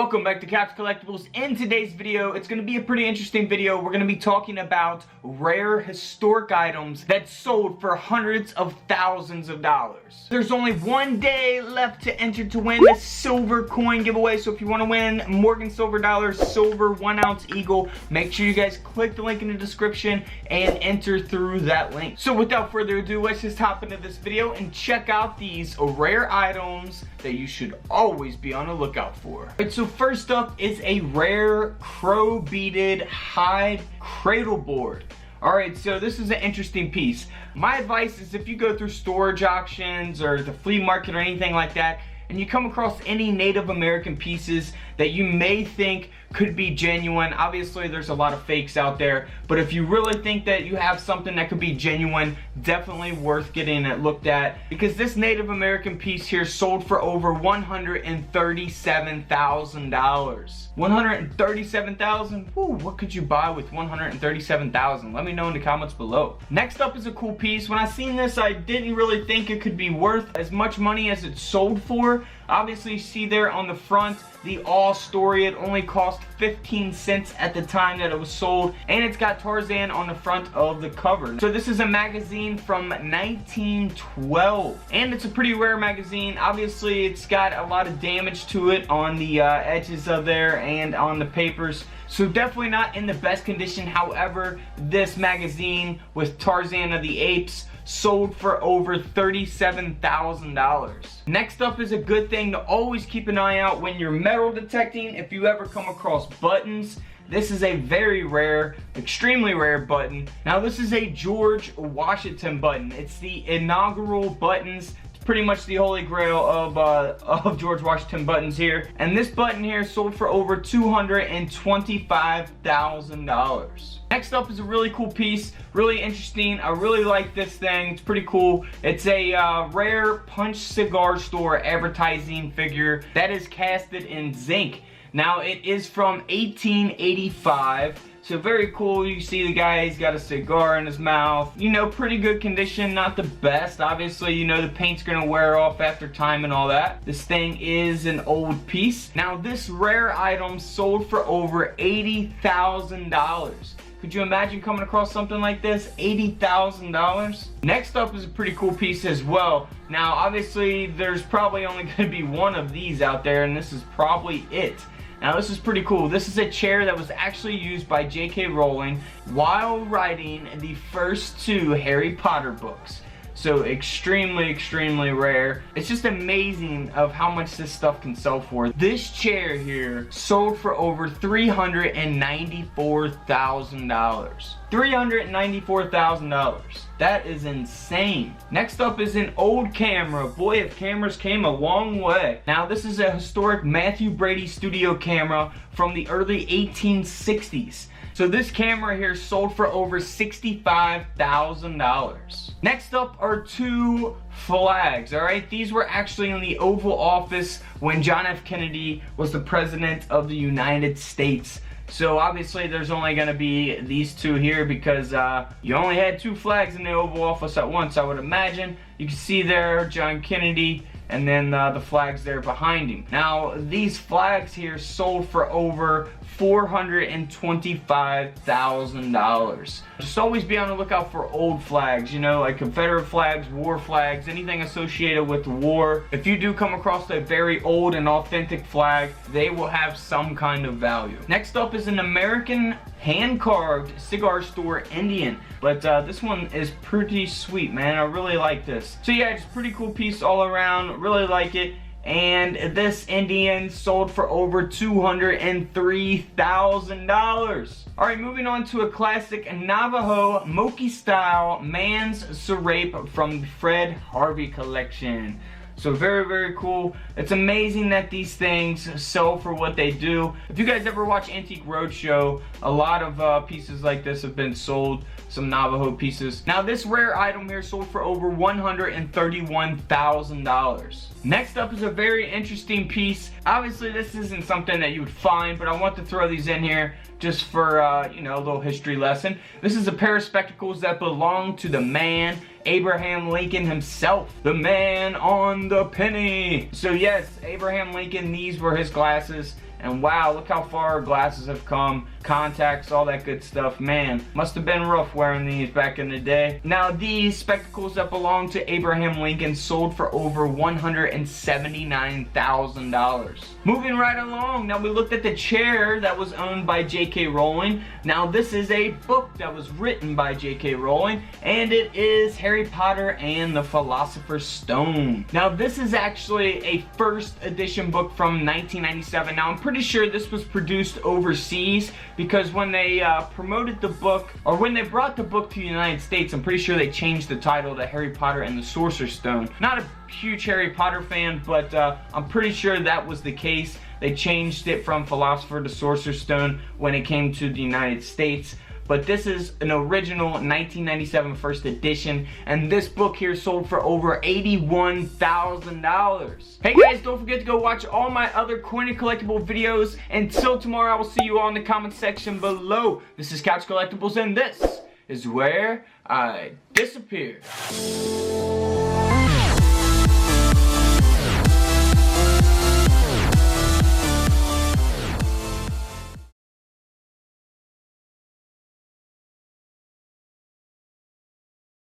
Welcome back to Caps Collectibles. In today's video, it's going to be a pretty interesting video. We're going to be talking about rare historic items that sold for hundreds of thousands of dollars. There's only one day left to enter to win the silver coin giveaway. So if you want to win Morgan Silver Dollars silver 1 ounce eagle, make sure you guys click the link in the description and enter through that link. So without further ado, let's just hop into this video and check out these rare items that you should always be on the lookout for. Alright, so first up is a rare crow beaded hide cradleboard. Alright, so this is an interesting piece. My advice is if you go through storage auctions or the flea market or anything like that, and you come across any Native American pieces that you may think could be genuine, obviously there's a lot of fakes out there, but if you really think that you have something that could be genuine, definitely worth getting it looked at, because this Native American piece here sold for over $137,000. $137,000? Whew, what could you buy with $137,000? Let me know in the comments below. Next up is a cool piece. When I seen this, I didn't really think it could be worth as much money as it sold for. Obviously, you see there on the front the all story. It only cost 15 cents at the time that it was sold, and it's got Tarzan on the front of the cover. So this is a magazine from 1912, and it's a pretty rare magazine. Obviously, it's got a lot of damage to it on the edges of there and on the papers, so definitely not in the best condition. However, this magazine with Tarzan of the Apes sold for over $37,000. Next up is a good thing to always keep an eye out when you're metal detecting. If you ever come across buttons, this is a very rare, extremely rare button. Now this is a George Washington button. It's the inaugural buttons. Pretty much the holy grail of George Washington buttons here, and this button here sold for over $225,000. Next up is a really cool piece, really interesting. I really like this thing. It's pretty cool. It's a rare Punch Cigar Store advertising figure that is casted in zinc. Now it is from 1885. So very cool. You see the guy, he's got a cigar in his mouth. You know, pretty good condition, not the best. Obviously, you know, the paint's gonna wear off after time and all that. This thing is an old piece. Now this rare item sold for over $80,000. Could you imagine coming across something like this? $80,000? Next up is a pretty cool piece as well. Now obviously there's probably only gonna be one of these out there, and this is probably it. Now this is pretty cool. This is a chair that was actually used by J.K. Rowling while writing the first 2 Harry Potter books. So extremely, extremely rare. It's just amazing of how much this stuff can sell for. This chair here sold for over $394,000. $394,000. That is insane. Next up is an old camera. Boy, if cameras came a long way. Now this is a historic Matthew Brady studio camera from the early 1860s. So this camera here sold for over $65,000. Next up are 2 flags, alright? These were actually in the Oval Office when John F. Kennedy was the President of the United States. So obviously there's only going to be these 2 here because you only had 2 flags in the Oval Office at once, I would imagine. You can see there John Kennedy, and then the flags there behind him. Now these flags here sold for over $425,000. Just always be on the lookout for old flags, you know, like Confederate flags, war flags, anything associated with war. If you do come across a very old and authentic flag, they will have some kind of value. Next up is an American hand-carved cigar store Indian, but this one is pretty sweet, man. I really like this. So yeah, it's a pretty cool piece all around. Really like it. And this Indian sold for over $203,000. Alright, moving on to a classic Navajo Moki style man's serape from the Fred Harvey collection. So very, very cool. It's amazing that these things sell for what they do. If you guys ever watch Antique Roadshow, a lot of pieces like this have been sold. Some Navajo pieces. Now this rare item here sold for over $131,000. Next up is a very interesting piece. Obviously this isn't something that you would find, but I want to throw these in here just for, you know, a little history lesson. This is a pair of spectacles that belong to the man, Abraham Lincoln himself. The man on the penny. So yes, Abraham Lincoln, these were his glasses. And wow, look how far our glasses have come. Contacts, all that good stuff. Man, must have been rough wearing these back in the day. Now these spectacles that belong to Abraham Lincoln sold for over $179,000. Moving right along, now we looked at the chair that was owned by J.K. Rowling. Now this is a book that was written by J.K. Rowling, and it is Harry Potter and the Philosopher's Stone. Now this is actually a first edition book from 1997. Now I'm pretty sure this was produced overseas, because when they promoted the book, or when they brought the book to the United States, I'm pretty sure they changed the title to Harry Potter and the Sorcerer's Stone. Not a huge Harry Potter fan, but I'm pretty sure that was the case. They changed it from Philosopher to Sorcerer's Stone when it came to the United States. But this is an original 1997 first edition, and this book here sold for over $81,000. Hey guys, don't forget to go watch all my other coin and collectible videos. Until tomorrow, I will see you all in the comment section below. This is Couch Collectibles, and this is where I disappear.